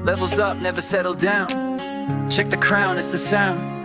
levels up, never settle down. Check the crown, it's the sound.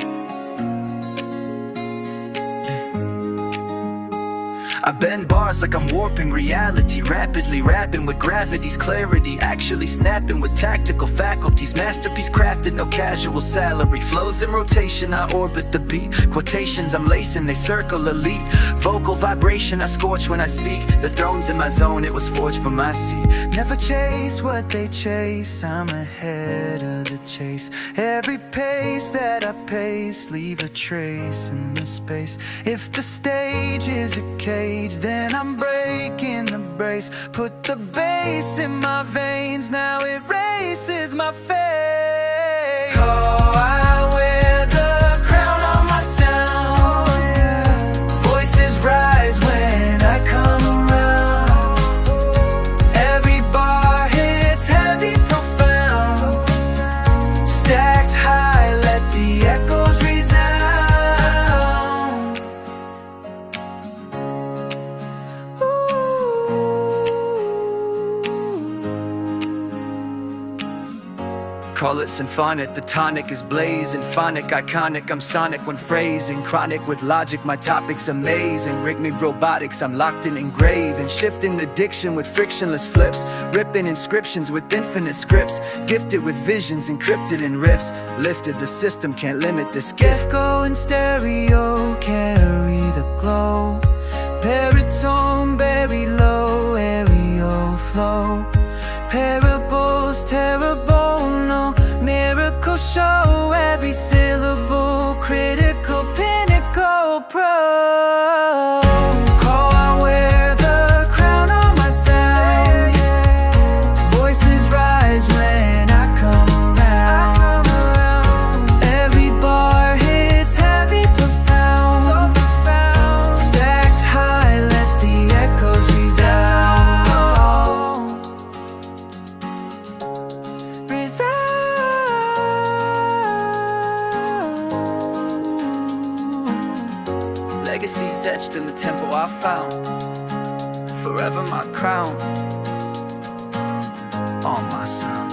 I bend bars like I'm warping reality, rapidly rapping with gravity's clarity, actually snapping with tactical faculties. Masterpiece crafted, no casual salary. Flows in rotation, I orbit the beat. Quotations I'm lacing, they circle elite. Vocal vibration, I scorch when I speak. The throne's in my zone, it was forged for my seat. Never chase what they chase, I'm ahead of the chase. Every pace that I pace, leave a trace in the space. If the stage is a cage, then I'm breaking the brace. Put the bass in my veins, now it races my face. Oh, I wear the crown on my sound. Oh, yeah. Voices rise when I come around. Every bar hits heavy, profound. Stacked high, let the echoes resound. Call it symphonic, the tonic is blazing. Phonic, iconic, I'm sonic when phrasing. Chronic with logic, my topic's amazing. Rhythmic robotics, I'm locked in engraving. Shifting the diction with frictionless flips. Ripping inscriptions with infinite scripts. Gifted with visions encrypted in riffs. Lifted, the system can't limit this gift. Go in stereo, carry the glow. Baritone, very low, aerial flow. Parables, terrible, no miracle show. Every syllable, critical, pinnacle, pro. Oh, I wear the crown on my sound. Voices rise when I come around. Every bar hits heavy, profound. Stacked high, let the echoes resound. Legacies etched in the tempo I found. Forever my crown on my sound.